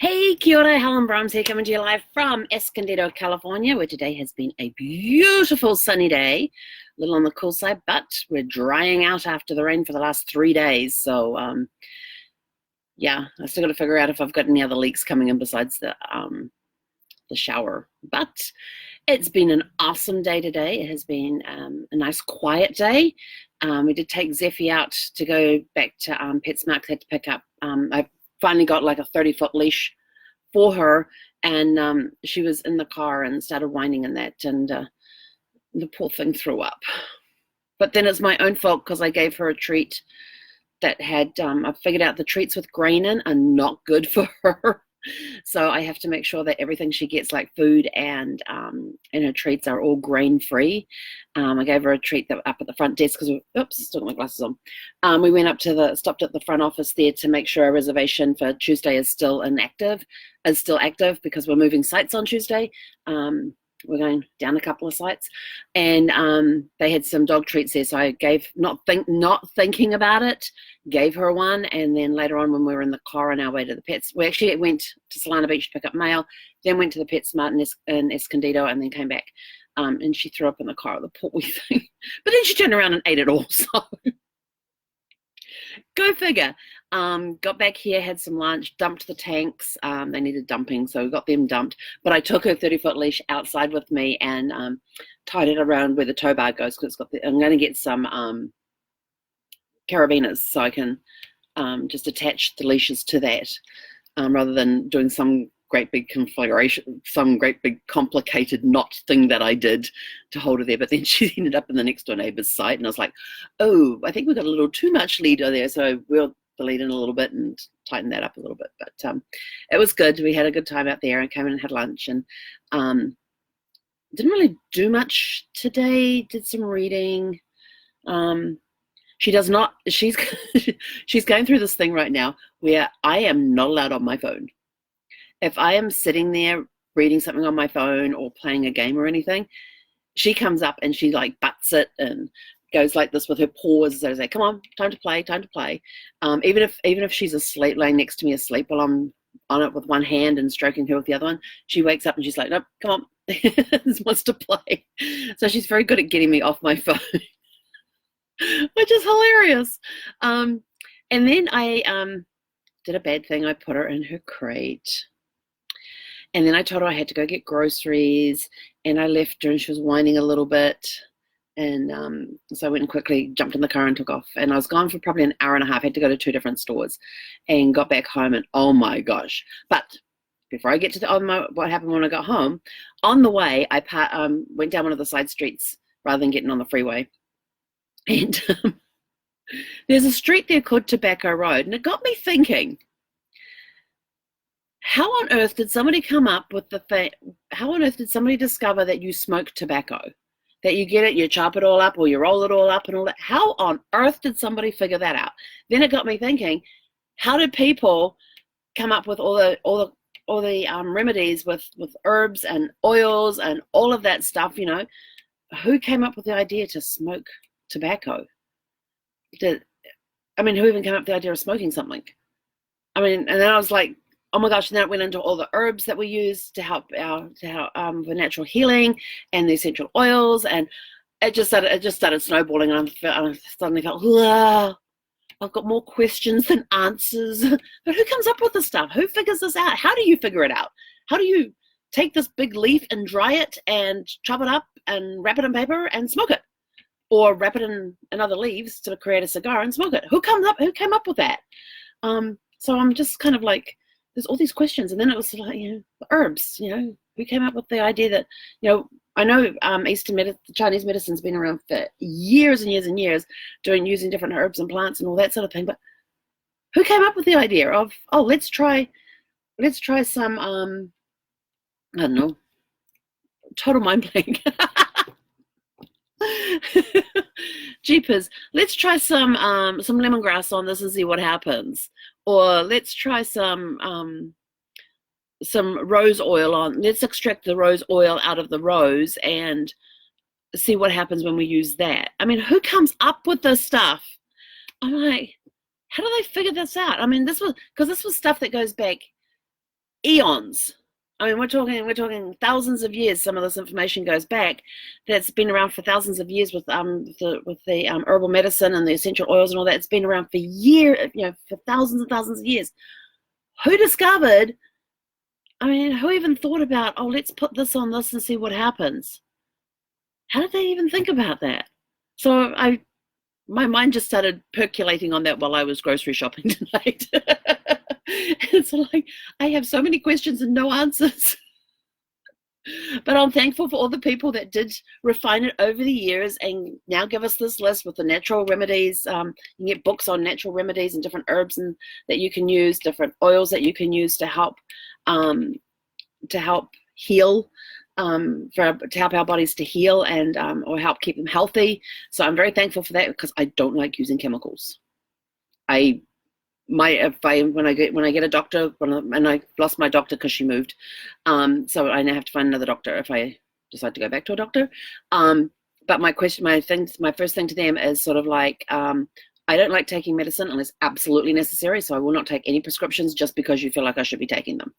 Hey, kia ora, Helen Brahms here, coming to you live from Escondido, California, where today has been a beautiful sunny day, a little on the cool side, but we're drying out after the rain for the last 3 days. So, yeah, I still got to figure out if I've got any other leaks coming in besides the shower. But it's been an awesome day today. It has been a nice, quiet day. We did take Zephy out to go back to PetSmart. Had to pick up. I finally got like a 30-foot leash for her, and she was in the car and started whining in that, and the poor thing threw up. But then it's my own fault because I gave her a treat that had I figured out the treats with grain in are not good for her. So I have to make sure that everything she gets, like food and her treats, are all grain free. I gave her a treat that up at the front desk because oops, still got my glasses on. We went up to stopped at the front office there to make sure a reservation for Tuesday is still active because we're moving sites on Tuesday. We're going down a couple of sites, and they had some dog treats there. So I gave, not thinking about it, gave her one. And then later on, when we were in the car on our way to the pets, we actually went to Solana Beach to pick up mail, then went to the PetSmart in Escondido, and then came back. And she threw up in the car, the poor wee thing. But then she turned around and ate it all. So go figure. Got back here, had some lunch, dumped the tanks. They needed dumping, so we got them dumped. But I took her 30-foot leash outside with me and tied it around where the tow bar goes, because I'm going to get some carabiners so I can just attach the leashes to that, rather than doing some great big configuration, some great big complicated knot thing that I did to hold her there. But then she ended up in the next door neighbor's site, and I was like, oh, I think we got a little too much leader there, so we'll delete in a little bit and tighten that up a little bit. But it was good. We had a good time out there and came in and had lunch, and didn't really do much today. Did some reading. She does not, she's going through this thing right now where I am not allowed on my phone. If I am sitting there reading something on my phone or playing a game or anything, she comes up and she like butts it and goes like this with her paws. So I say, come on, time to play, time to play. Even if she's asleep, laying next to me asleep while I'm on it with one hand and stroking her with the other one, she wakes up and she's like, nope, come on, wants to play. So she's very good at getting me off my phone, which is hilarious. And then I did a bad thing. I put her in her crate. And then I told her I had to go get groceries, and I left her and she was whining a little bit. And so I went and quickly jumped in the car and took off. And I was gone for probably an hour and a half. I had to go to 2 different stores and got back home, and oh my gosh. But before I get to what happened when I got home, on the way, I went down one of the side streets rather than getting on the freeway. And there's a street there called Tobacco Road. And it got me thinking, how on earth did somebody come up with how on earth did somebody discover that you smoke tobacco? That you get it, you chop it all up, or you roll it all up and all that. How on earth did somebody figure that out? Then it got me thinking, how did people come up with all the remedies with herbs and oils and all of that stuff? You know, who came up with the idea to smoke tobacco? Who even came up with the idea of smoking something? I mean, and then I was like, oh my gosh, and then it went into all the herbs that we use to help for natural healing and the essential oils, and it just started snowballing, and I suddenly felt, I've got more questions than answers. But who comes up with this stuff? Who figures this out? How do you figure it out? How do you take this big leaf and dry it and chop it up and wrap it in paper and smoke it? Or wrap it in other leaves to create a cigar and smoke it? Who came up with that? So I'm just kind of like, there's all these questions. And then it was like, the herbs, who came up with the idea that, I know Chinese medicine's been around for years and years and years, using different herbs and plants and all that sort of thing. But who came up with the idea of, let's try some, I don't know, total mind blank. Jeepers, let's try some lemongrass on this and see what happens. Or let's try some rose oil on. Let's extract the rose oil out of the rose and see what happens when we use that. I mean, who comes up with this stuff? I'm like, how do they figure this out? I mean, this was stuff that goes back eons. I mean, we're talking thousands of years. Some of this information goes back. That's been around for thousands of years with the herbal medicine and the essential oils and all that. It's been around for years, for thousands and thousands of years. Who discovered? I mean, who even thought about? Oh, let's put this on this and see what happens. How did they even think about that? So my mind just started percolating on that while I was grocery shopping tonight. It's like I have so many questions and no answers. But I'm thankful for all the people that did refine it over the years and now give us this list with the natural remedies. You can get books on natural remedies and different herbs and that you can use, different oils that you can use to help heal, to help our bodies to heal and or help keep them healthy. So I'm very thankful for that because I don't like using chemicals. When I get a doctor, and I lost my doctor because she moved, so I now have to find another doctor if I decide to go back to a doctor. But my first thing to them is sort of like, I don't like taking medicine unless absolutely necessary, so I will not take any prescriptions just because you feel like I should be taking them.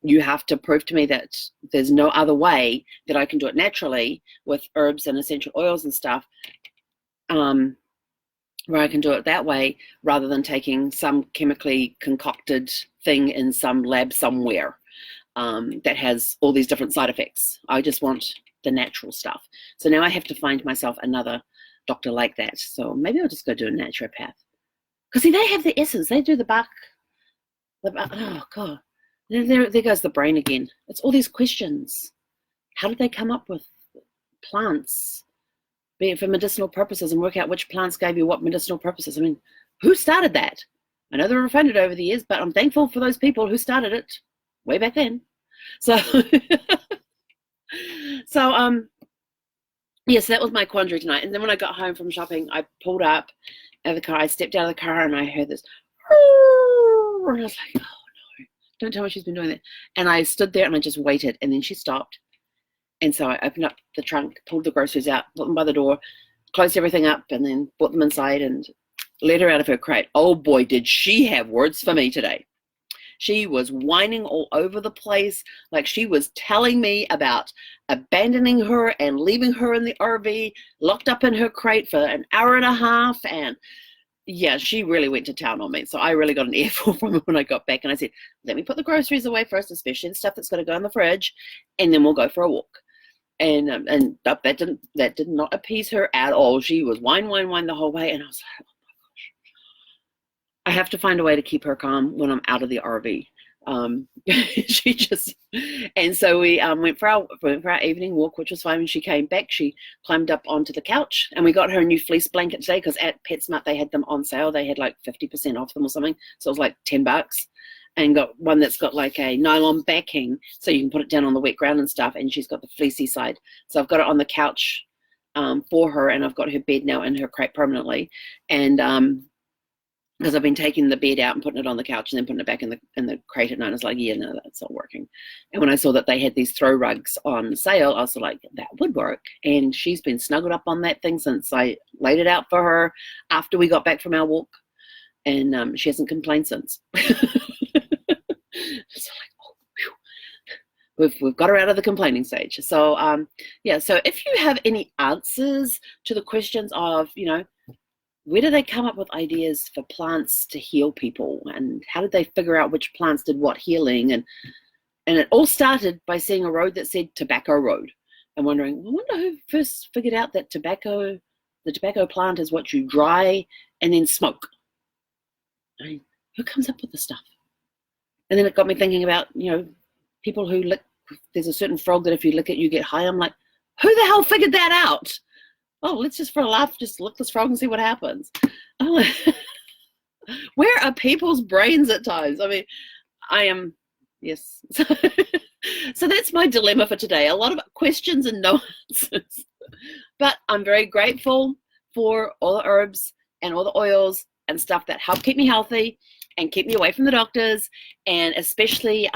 You have to prove to me that there's no other way that I can do it naturally with herbs and essential oils and stuff, where I can do it that way rather than taking some chemically concocted thing in some lab somewhere that has all these different side effects. I just want the natural stuff. So now I have to find myself another doctor like that. So maybe I'll just go do a naturopath. Because see, they have the essence. They do the bark. Oh, God. There goes the brain again. It's all these questions. How did they come up with plants, be it for medicinal purposes, and work out which plants gave you what medicinal purposes? I mean, who started that? I know they were refined over the years, but I'm thankful for those people who started it way back then. So, yes, that was my quandary tonight. And then when I got home from shopping, I pulled up out of the car. I stepped out of the car and I heard this, and I was like, oh no, don't tell me she's been doing that. And I stood there and I just waited, and then she stopped. And so I opened up the trunk, pulled the groceries out, put them by the door, closed everything up, and then brought them inside and let her out of her crate. Oh boy, did she have words for me today. She was whining all over the place, like she was telling me about abandoning her and leaving her in the RV, locked up in her crate for an hour and a half. And yeah, she really went to town on me. So I really got an earful from her when I got back. And I said, let me put the groceries away first, especially the stuff that's going to go in the fridge, and then we'll go for a walk. And that did not appease her at all. She was whine the whole way. And I was like, I have to find a way to keep her calm when I'm out of the RV. She just, and so we went for our evening walk, which was fine. When she came back, she climbed up onto the couch, and we got her a new fleece blanket today because at PetSmart they had them on sale. They had like 50% off them or something, so it was like $10. And got one that's got like a nylon backing, so you can put it down on the wet ground and stuff. And she's got the fleecy side, so I've got it on the couch for her, and I've got her bed now in her crate permanently. And because I've been taking the bed out and putting it on the couch and then putting it back in the crate at night. I was like, yeah, no, that's not working. And when I saw that they had these throw rugs on sale, I was like, that would work. And she's been snuggled up on that thing since I laid it out for her after we got back from our walk. And she hasn't complained since. It's like, oh, we've got her out of the complaining stage. So yeah, so if you have any answers to the questions of, where do they come up with ideas for plants to heal people, and how did they figure out which plants did what healing? And it all started by seeing a road that said Tobacco Road and wondering, I wonder who first figured out that the tobacco plant is what you dry and then smoke. I mean, who comes up with this stuff? And then it got me thinking about, people who lick, there's a certain frog that if you lick it, you get high. I'm like, who the hell figured that out? Oh, let's just for a laugh, just lick this frog and see what happens. Oh, where are people's brains at times? I mean, yes. So that's my dilemma for today. A lot of questions and no answers. But I'm very grateful for all the herbs and all the oils and stuff that help keep me healthy and keep me away from the doctors, and especially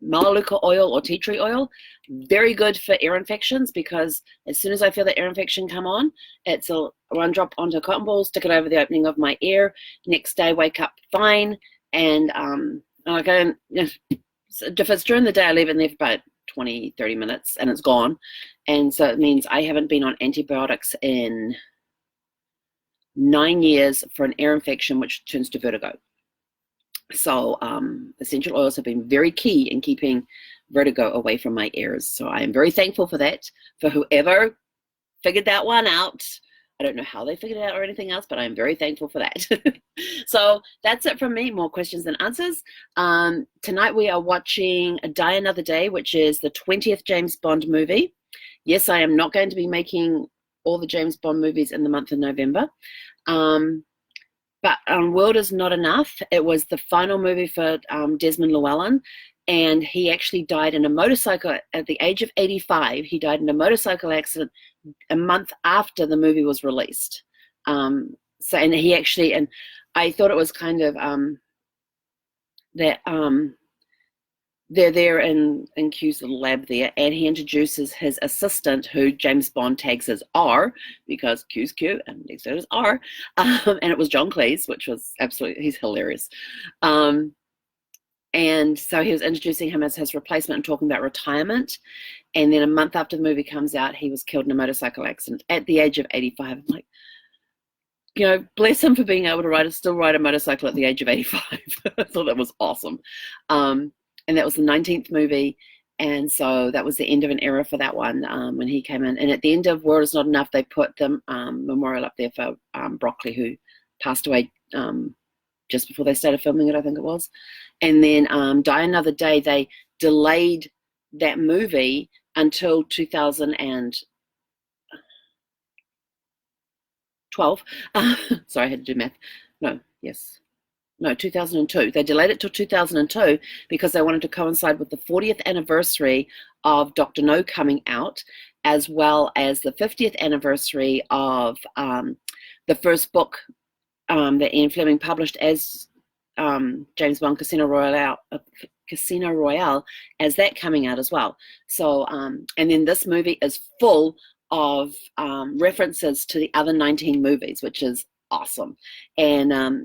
melaleuca oil or tea tree oil. Very good for ear infections, because as soon as I feel the ear infection come on, it's a one drop onto a cotton ball, stick it over the opening of my ear. Next day, wake up fine, and I go, if it's during the day, I leave it in there for about 20, 30 minutes and it's gone. And so it means I haven't been on antibiotics in 9 years for an ear infection, which turns to vertigo. So essential oils have been very key in keeping vertigo away from my ears. So I am very thankful for that, for whoever figured that one out. I don't know how they figured it out or anything else, but I'm very thankful for that. So that's it from me. More questions than answers. Tonight we are watching Die Another Day, which is the 20th James Bond movie. Yes, I am not going to be making all the James Bond movies in the month of November. But World Is Not Enough. It was the final movie for Desmond Llewellyn, and he actually died in a motorcycle at the age of 85. He died in a motorcycle accident a month after the movie was released. And I thought it was kind of that they're there in Q's little lab there, and he introduces his assistant, who James Bond tags as R, because Q's Q and next to it is R, and it was John Cleese, which was absolutely, he's hilarious. And so he was introducing him as his replacement and talking about retirement. And then a month after the movie comes out, he was killed in a motorcycle accident at the age of 85. I'm like, bless him for being able to still ride a motorcycle at the age of 85. I thought that was awesome. And that was the 19th movie. And so that was the end of an era for that one when he came in. And at the end of World Is Not Enough, they put the memorial up there for Broccoli, who passed away just before they started filming it, I think it was. And then Die Another Day, they delayed that movie until 2012. Sorry, I had to do math. 2002. They delayed it till 2002 because they wanted to coincide with the 40th anniversary of Dr. No coming out, as well as the 50th anniversary of the first book that Ian Fleming published as James Bond Casino Royale, as that coming out as well. So, and then this movie is full of references to the other 19 movies, which is awesome. And I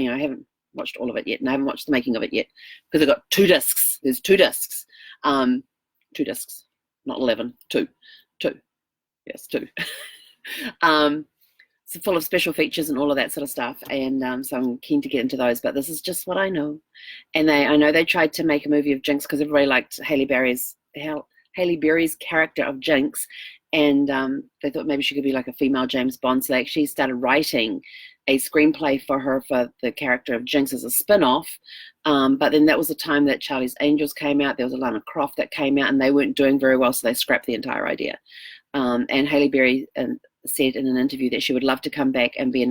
haven't watched all of it yet, and I haven't watched the making of it yet because I've got 2 discs. There's 2 discs, 2 discs, not 11, 2. Yes, 2. So full of special features and all of that sort of stuff, and so I'm keen to get into those. But this is just what I know, and I know they tried to make a movie of Jinx because everybody liked Halle Berry's character of Jinx, and they thought maybe she could be like a female James Bond. So they actually started writing a screenplay for her for the character of Jinx as a spin-off. But then that was the time that Charlie's Angels came out. There was a Lara Croft that came out, and they weren't doing very well, so they scrapped the entire idea. And Halle Berry said in an interview that she would love to come back and play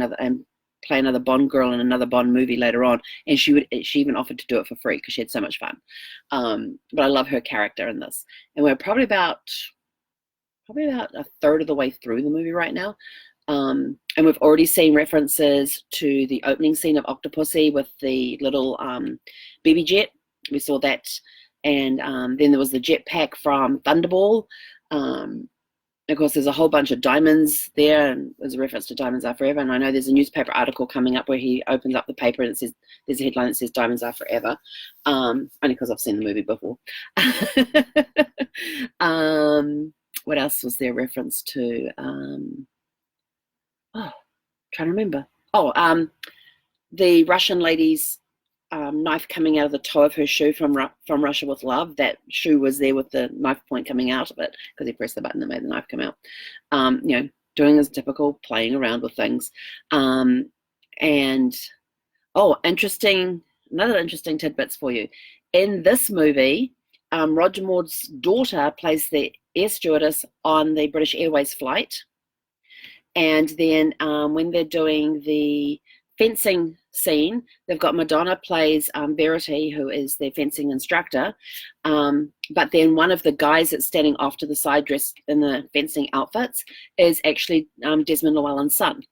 another Bond girl in another Bond movie later on, and she even offered to do it for free because she had so much fun. But I love her character in this, and we're probably about a third of the way through the movie right now, and we've already seen references to the opening scene of Octopussy with the little BB jet. We saw that, and then there was the jetpack from Thunderball. Of course, there's a whole bunch of diamonds there, and there's a reference to Diamonds Are Forever. And I know there's a newspaper article coming up where he opens up the paper and it says, there's a headline that says Diamonds Are Forever, only because I've seen the movie before. What else was there reference to? Trying to remember. The Russian lady's knife coming out of the toe of her shoe from Russia with Love. That shoe was there with the knife point coming out of it because he pressed the button that made the knife come out. Doing his typical playing around with things. Another interesting tidbits for you. In this movie, Roger Moore's daughter plays the air stewardess on the British Airways flight. And then when they're doing the fencing scene, they've got Madonna plays Verity, who is their fencing instructor, but then one of the guys that's standing off to the side dressed in the fencing outfits is actually Desmond Llewellyn's son.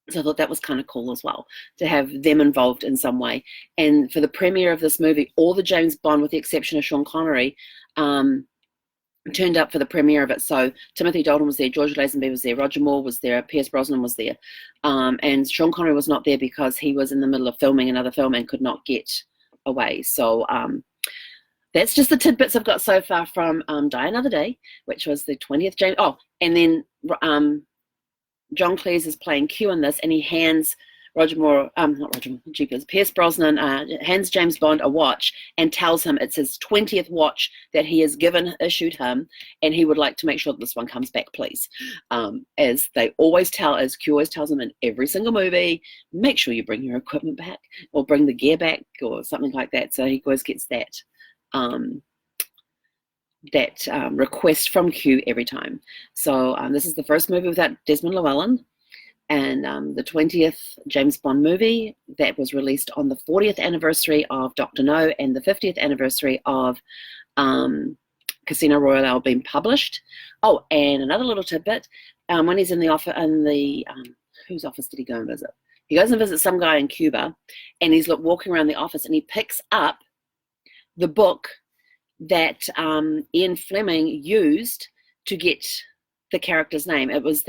So I thought that was kind of cool as well, to have them involved in some way. And for the premiere of this movie, all the James Bond, with the exception of Sean Connery, turned up for the premiere of it. So Timothy Dalton was there, George Lazenby was there, Roger Moore was there, Pierce Brosnan was there, and Sean Connery was not there because he was in the middle of filming another film and could not get away. So that's just the tidbits I've got so far from Die Another Day, which was the 20th James. Oh, and then John Cleese is playing Q in this, and he hands Roger Moore, not Roger Moore, jeepers, Pierce Brosnan hands James Bond a watch and tells him it's his 20th watch that he has issued him, and he would like to make sure that this one comes back, please. As they always tell, as Q always tells him in every single movie, make sure you bring your equipment back or bring the gear back or something like that. So he always gets that request from Q every time. So this is the first movie without Desmond Llewellyn, and the 20th James Bond movie that was released on the 40th anniversary of Dr. No and the 50th anniversary of Casino Royale being published. Oh, and another little tidbit, when he's in the office, whose office did he go and visit? He goes and visits some guy in Cuba, and he's walking around the office, and he picks up the book that Ian Fleming used to get the character's name. It was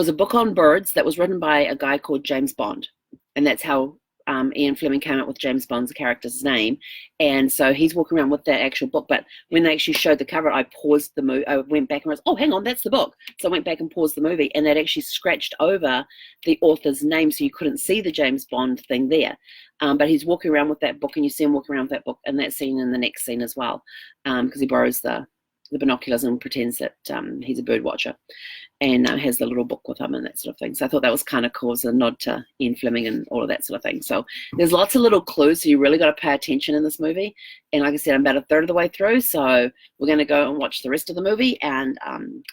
a book on birds that was written by a guy called James Bond, and that's how Ian Fleming came up with James Bond's character's name. And so he's walking around with that actual book. But when they actually showed the cover, I paused the movie. I went back and was, oh, hang on, that's the book. So I went back and paused the movie, and that actually scratched over the author's name, so you couldn't see the James Bond thing there. But he's walking around with that book, and you see him walking around with that book in that scene and the next scene as well, because he borrows the binoculars and pretends that he's a bird watcher, and has the little book with him and that sort of thing. So I thought that was kind of cool, as a nod to Ian Fleming and all of that sort of thing. So there's lots of little clues, so you really got to pay attention in this movie. And like I said, I'm about a third of the way through, so we're going to go and watch the rest of the movie, and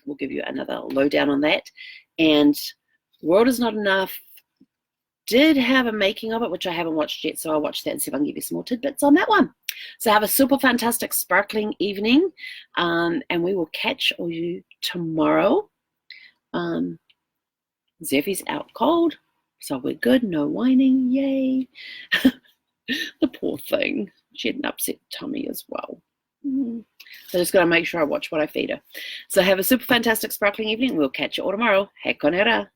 we'll give you another lowdown on that. And World Is Not Enough did have a making of it, which I haven't watched yet, so I'll watch that and see if I can give you some more tidbits on that one. So have a super fantastic sparkling evening, and we will catch you tomorrow. Zephy's out cold, so we're good, no whining, yay. The poor thing, she had an upset tummy as well. So just got to make sure I watch what I feed her. So have a super fantastic sparkling evening. We'll catch you all tomorrow. He konera.